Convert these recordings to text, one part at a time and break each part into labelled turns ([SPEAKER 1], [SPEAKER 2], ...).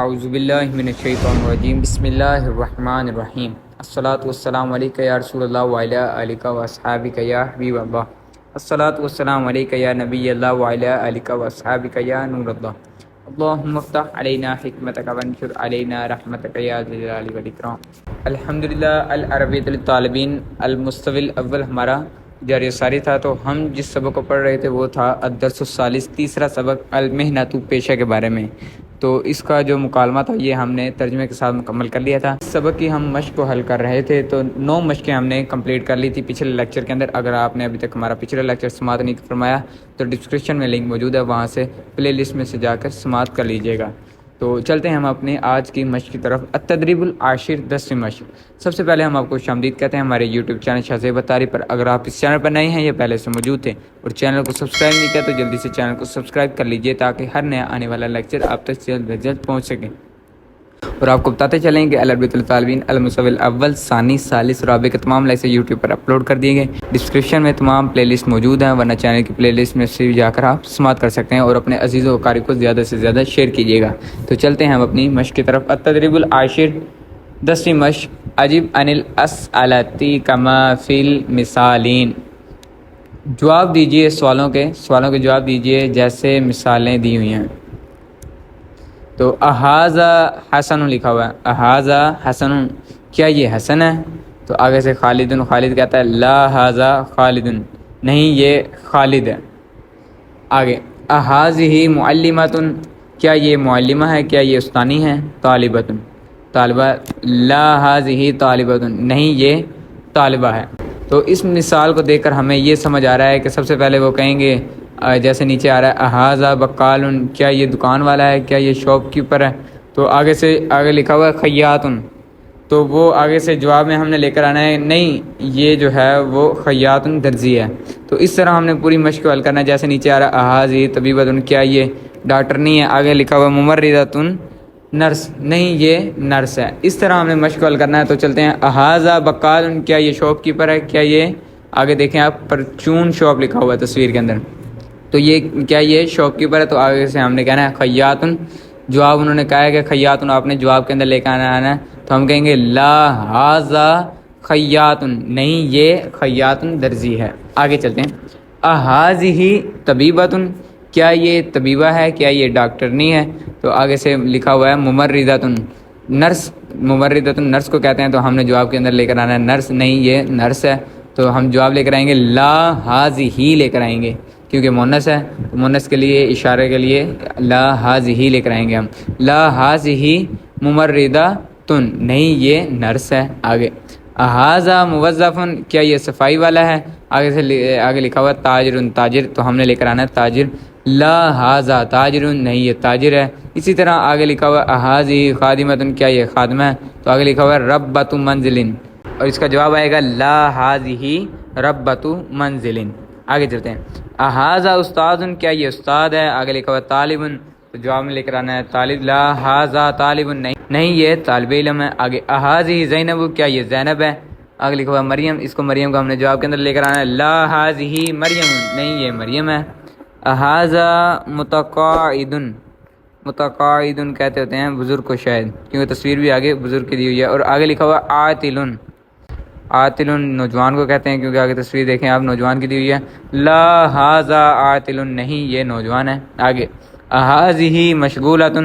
[SPEAKER 1] اعوذ باللہ من الشیطان الرجیم بسم اللہ الرحمن الرحیم الصلاۃ والسلام علیک یا رسول اللہ وعلی آلک و اصحابک یا حبیب اللہ الصلاۃ والسلام علیک یا نبی اللہ وعلی آلک و اصحابک یا نور اللہ اللہم افتح علینا حکمتک وانشر علینا رحمتک یا ذی الجلال والاکرام۔ الحمدللہ العربیۃ للطالبین المستوی الاول ہمارا جاری ساری تھا، تو ہم جس سبق کو پڑھ رہے تھے وہ تھا الدرس الثالث، تیسرا سبق المحنۃ پیشہ کے بارے میں۔ تو اس کا جو مکالمہ تھا یہ ہم نے ترجمے کے ساتھ مکمل کر لیا تھا۔ اس سبق کی ہم مشق کو حل کر رہے تھے، تو 9 مشقیں ہم نے کمپلیٹ کر لی تھی پچھلے لیکچر کے اندر۔ اگر آپ نے ابھی تک ہمارا پچھلا لیکچر سماعت نہیں فرمایا تو ڈسکرپشن میں لنک موجود ہے، وہاں سے پلے لسٹ میں سے جا کر سماعت کر لیجیے گا۔ تو چلتے ہیں ہم اپنے آج کی مشق کی طرف۔ التدریب العاشر، 10ویں مشق۔ سب سے پہلے ہم آپ کو خوش آمدید کہتے ہیں ہمارے یوٹیوب چینل شاہ زیب اتاری پر۔ اگر آپ اس چینل پر نئے ہیں یا پہلے سے موجود تھے اور چینل کو سبسکرائب نہیں کیا تو جلدی سے چینل کو سبسکرائب کر لیجئے تاکہ ہر نیا آنے والا لیکچر آپ تک جلد از جلد پہنچ سکے۔ اور آپ کو بتاتے چلیں کہ العربیۃ للطالبین المستوی الاول، ثانی، ثالث، رابع کے تمام لیکچر یوٹیوب پر اپلوڈ کر دیے گئے۔ ڈسکرپشن میں تمام پلے لسٹ موجود ہیں، ورنہ چینل کی پلے لسٹ میں سے جا کر آپ سماعت کر سکتے ہیں اور اپنے عزیز و قاری کو زیادہ سے زیادہ شیئر کیجیے گا۔ تو چلتے ہیں ہم اپنی مشق کی طرف۔ التدریب العاشر، 10ویں مشق۔ اجب عن الاسئلۃ کما فی المثالین، جواب دیجیے سوالوں کے جواب دیجیے جیسے مثالیں دی ہوئی ہیں۔ تو احاذا حسن لکھا ہوا ہے، احاذا حسن، کیا یہ حسن ہے؟ تو آگے سے خالد کہتا ہے لا حاذا خالد، نہیں یہ خالد ہے۔ آگے احاذہ معلمۃ، کیا یہ معلمہ ہے، کیا یہ استانی ہے؟ طالبۃ، طالبہ، لا حاذہ طالبۃ، نہیں یہ طالبہ ہے۔ تو اس مثال کو دیکھ کر ہمیں یہ سمجھ آ رہا ہے کہ سب سے پہلے وہ کہیں گے جیسے نیچے آ رہا ہے احاذہ بقال، کیا یہ دکان والا ہے، کیا یہ شاپ کیپر ہے؟ تو آگے لکھا ہوا ہے خیاط، تو وہ آگے سے جواب میں ہم نے لے کر آنا ہے نہیں یہ جو ہے وہ خیاط درزی ہے۔ تو اس طرح ہم نے پوری مشق کو حل کرنا ہے۔ جیسے نیچے آ رہا ہے احاذہ طبیبۃ، کیا یہ ڈاکٹر نہیں ہے؟ آگے لکھا ہوا ممرضۃ، نرس، نہیں یہ نرس ہے۔ اس طرح ہم نے مشق کو حل کرنا ہے۔ تو چلتے ہیں احاذہ بقال، کیا یہ شاپ کیپر ہے، کیا یہ آگے دیکھیں آپ پرچون شاپ لکھا ہوا ہے تصویر کے اندر، تو یہ کیا یہ شاپ کیپر ہے؟ تو آگے سے ہم نے کہنا ہے خیاط، جواب انہوں نے کہا ہے کہ خیاط، آپ نے جواب کے اندر لے کے آنا ہے، تو ہم کہیں گے لا ھذا خیاط، نہیں یہ خیاط درزی ہے۔ آگے چلتے ہیں احاذہ طبیبۃ، کیا یہ طبیبہ ہے، کیا یہ ڈاکٹر نہیں ہے؟ تو آگے سے لکھا ہوا ہے ممرضۃ، نرس، ممرضۃ نرس کو کہتے ہیں، تو ہم نے جواب کے اندر لے کر آنا ہے نرس، نہیں یہ نرس ہے، تو ہم جواب لے کر آئیں گے لا ھذہ لے کر آئیں گے کیونکہ مونث ہے، تو مونث کے لیے اشارے کے لیے لا ھذہ لے کر آئیں گے ہم۔ لا ھذہ ممرضۃ، نہیں یہ نرس ہے۔ آگے احاذہ موظف، کیا یہ صفائی والا ہے؟ آگے لکھا ہوا تاجر، تاجر، تو ہم نے لے کر آنا ہے تاجر، لا ھذا تاجر، نہیں یہ تاجر ہے۔ اسی طرح آگے لکھا ہوا احاذہ خادمۃ، کیا یہ خادمہ ہے؟ تو آگے لکھا ہوا ربۃ منزل، اور اس کا جواب آئے گا لا ھذہ ربۃ منزل۔ آگے چلتے ہیں احاذہ استاذ، کیا یہ استاد ہے؟ آگے لکھا ہوا طالب، تو جواب میں لے کر آنا ہے طالب، لا ھذا طالب، نہیں یہ طالب علم ہے۔ آگے احاذہ زینب، کیا یہ زینب ہے؟ آگے لکھا ہوا مریم، اس کو مریم کو ہم نے جواب کے اندر لے کر آنا ہے لا ھذہ مریم، نہیں یہ مریم ہے۔ احاذہ متقاعد، متقاعد کہتے ہوتے ہیں بزرگ کو شاید، کیونکہ تصویر بھی آگے بزرگ کی دی ہوئی ہے۔ اور آگے لکھا ہوا عاطل، عاطل نوجوان کو کہتے ہیں کیونکہ آگے تصویر دیکھیں آپ نوجوان کی دی ہوئی ہے، لا ھذا عاطل، نہیں یہ نوجوان ہے۔ آگے احاذہ مشغولۃ،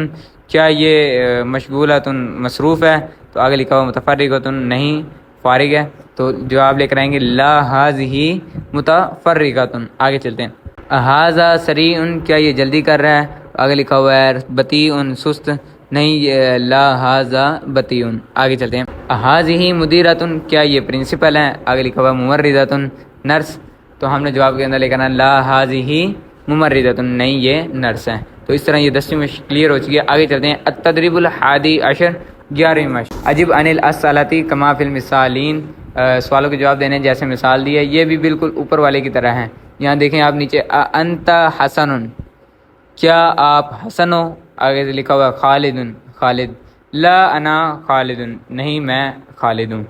[SPEAKER 1] کیا یہ مشغولۃ مصروف ہے؟ تو آگے لکھا ہوا متفرغۃ، نہیں فارغ ہے، تو جواب لے کر آئیں گے لا ھذہ متفرغۃ۔ آگے چلتے ہیں احاذہ سریع، کیا یہ جلدی کر رہا ہے؟ آگے لکھا ہوا ہے بطیء سست، نہیں لا ھذا بطیء۔ آگے چلتے ہیں احاذہ مدیرۃ، کیا یہ پرنسپل ہے؟ آگے لکھا ہوا ممرضۃ نرس، تو ہم نے جواب کے اندر لے کر آنا لا ھذہ ممرضۃ، نہیں یہ نرس ہے۔ تو اس طرح یہ 10ویں مشق کلیئر ہو چکی ہے۔ آگے چلتے ہیں التدریب الحادی عشر، 11ویں مشق۔ اجب عن الاسئلۃ کما فی المثالین، سوالوں کے جواب دینے جیسے مثال دی ہے، یہ بھی بالکل اوپر والے کی طرح ہیں۔ یہاں دیکھیں آپ نیچے انت حسن، کیا آپ حسن ہو؟ آگے سے لکھا ہوا خالد، خالد، لا انا خالد، نہیں میں خالد ہوں۔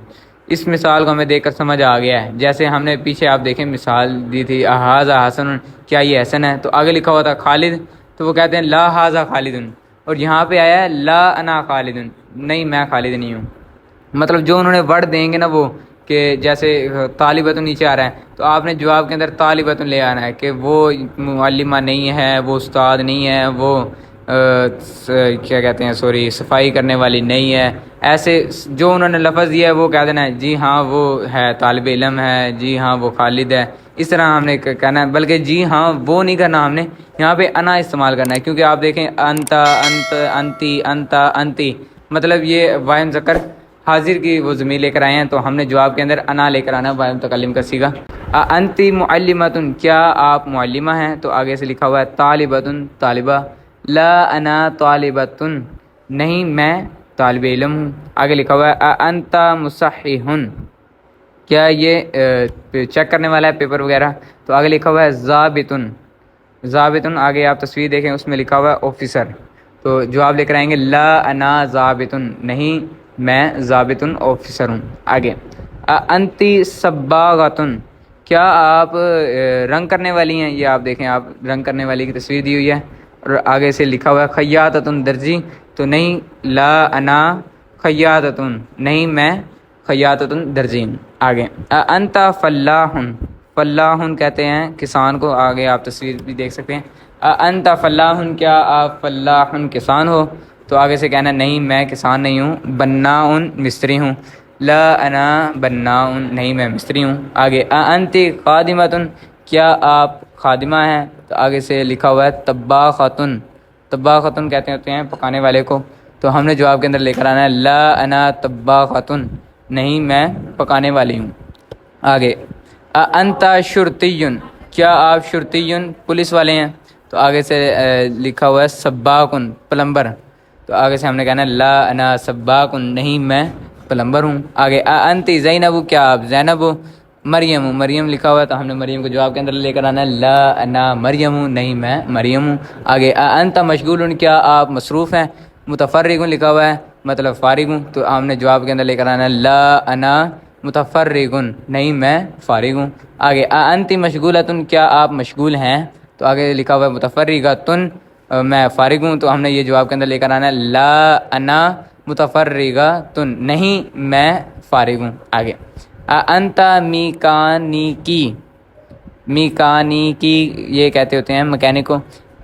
[SPEAKER 1] اس مثال کو ہمیں دیکھ کر سمجھ آ گیا ہے، جیسے ہم نے پیچھے آپ دیکھیں مثال دی تھی احاذہ حسن، کیا یہ حسن ہے؟ تو آگے لکھا ہوا تھا خالد، تو وہ کہتے ہیں لا ھذا خالد، اور یہاں پہ آیا ہے لا انا خالد، نہیں میں خالد نہیں ہوں. مطلب جو انہوں نے ورڈ دیں گے نا وہ، کہ جیسے طالبۃ نیچے آ رہا ہے تو آپ نے جواب کے اندر طالبۃ لے آنا ہے، کہ وہ معلمہ نہیں ہے، وہ استاد نہیں ہے، وہ کیا کہتے ہیں سوری صفائی کرنے والی نہیں ہے. ایسے جو انہوں نے لفظ دیا ہے وہ کہہ دینا ہے جی ہاں وہ ہے طالب علم ہے، جی ہاں وہ خالد ہے. اس طرح ہم نے کہنا ہے، بلکہ جی ہاں وہ نہیں کرنا، ہم نے یہاں پہ انا استعمال کرنا ہے. کیونکہ آپ دیکھیں انتا انت انتی انتا انتی، مطلب یہ واحد مذکر حاضر کی وہ ضمیر لے کر آئے ہیں، تو ہم نے جواب کے اندر انا لے کر آنا واحد متکلم کا صیغہ. انتی معلمۃ، کیا آپ معلمہ ہیں؟ تو آگے سے لکھا ہوا ہے طالبۃ طالبہ. لا انا طالبۃ، نہیں میں طالب علم ہوں. آگے لکھا ہوا ہے انت مصحح، کیا یہ چیک کرنے والا ہے پیپر وغیرہ؟ تو آگے لکھا ہوا ہے ضابط ضابط. آگے آپ تصویر دیکھیں اس میں لکھا ہوا ہے آفیسر. تو جواب لے کر آئیں گے لا انا ضابط، نہیں میں ضابط آفیسر ہوں. آگے انتی صباغۃ، کیا آپ رنگ کرنے والی ہیں؟ یہ آپ دیکھیں، آپ رنگ کرنے والی کی تصویر دی ہوئی ہے. اور آگے سے لکھا ہوا ہے خیاطۃ درزی، تو نہیں لا انا خیاطۃ، نہیں میں خیاطۃ درزی ہوں. آگے انت فلاح، فلاح کہتے ہیں کسان کو. آگے آپ تصویر بھی دیکھ سکتے ہیں. انت فلاح، کیا آپ فلاح کسان ہو؟ تو آگے سے کہنا نہیں میں کسان نہیں ہوں، بناء مستری ہوں. لا انا بناء، نہیں میں مستری ہوں. آگے انت خادمۃ، کیا آپ خادمہ ہیں؟ تو آگے سے لکھا ہوا ہے طباخۃ، طباخۃ کہتے ہوتے ہیں پکانے والے کو. تو ہم نے جواب کے اندر لے کر آنا ہے لا انا طباخۃ، نہیں میں پکانے والی ہوں. آگے انت شرطی، کیا آپ شرطی پولیس والے ہیں؟ تو آگے سے لکھا ہوا ہے سباق پلمبر. تو آگے سے ہم نے کہنا ہے لا انا سباق، نہیں میں پلمبر ہوں. آگے انت زینب، کیا آپ زینب ہو؟ مریم، مریم لکھا ہوا ہے تو ہم نے مریم کو جواب کے اندر لے کر آنا ہے لا انا مریم، نہیں میں مریم ہوں. آگے انت مشغول، کیا آپ مصروف ہیں؟ متفرغ لکھا ہوا ہے مطلب فارغ ہوں، تو ہم نے جواب کے اندر لے کر آنا ہے لا انا متفرغ، نہیں میں فارغ ہوں. آگے انت مشغولۃ، کیا آپ مشغول ہیں؟ تو آگے لکھا ہوا ہے متفرغۃ، میں فارغ ہوں، تو ہم نے یہ جواب کے اندر لے کر آنا ہے لا انا متفرغۃ، نہیں میں فارغ ہوں. آگے انت میکانیکی، میکانیکی یہ کہتے ہوتے ہیں مکینک کو.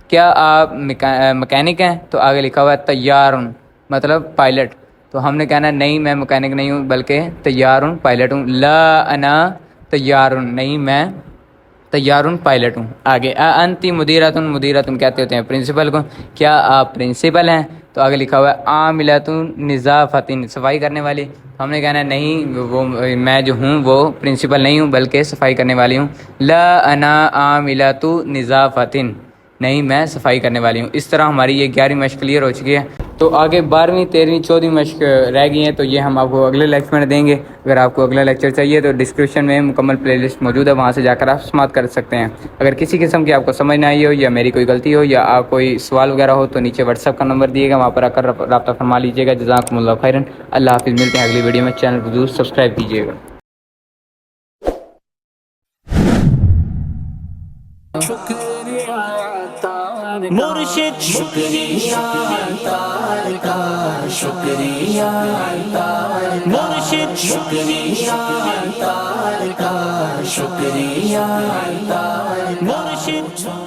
[SPEAKER 1] کیا آپ مکینک ہیں؟ تو آگے لکھا ہوا ہے طیار، مطلب پائلٹ. تو ہم نے کہنا ہے نہیں میں مکینک نہیں ہوں بلکہ طیار پائلٹ ہوں. لا انا طیار، نہیں میں طیار پائلٹ ہوں. آگے انتی مدیرۃ، مدیرۃ کہتے ہوتے ہیں پرنسپل کو. کیا آپ پرنسپل ہیں؟ تو آگے لکھا ہوا ہے عاملۃ نظافۃ، صفائی کرنے والی. ہم نے کہنا ہے نہیں وہ میں جو ہوں وہ پرنسپل نہیں ہوں بلکہ صفائی کرنے والی ہوں. لا انا عاملۃ نظافۃ، نہیں میں صفائی کرنے والی ہوں. اس طرح ہماری یہ 11ویں مشق کلیئر ہو چکی ہے. تو آگے 12ویں 13ویں 14ویں مشق رہ گئی ہیں، تو یہ ہم آپ کو اگلے لیکچر میں دیں گے. اگر آپ کو اگلا لیکچر چاہیے تو ڈسکرپشن میں مکمل پلے لسٹ موجود ہے، وہاں سے جا کر آپ سماعت کر سکتے ہیں. اگر کسی قسم کی آپ کو سمجھ نہ آئی ہو یا میری کوئی غلطی ہو یا آپ کوئی سوال وغیرہ ہو تو نیچے واٹس ایپ کا نمبر دیے گا، وہاں پر آ کر رابطہ فرما لیجیے گا. جزاکم اللہ خیرا. اللہ حافظ. ملتے ہیں اگلی ویڈیو میں. چینل کو ضرور سبسکرائب کیجیے گا.
[SPEAKER 2] مرشد شکریہ تار کا، شکریہ مرشد شکریہ تار کا، شکریہ مرشد.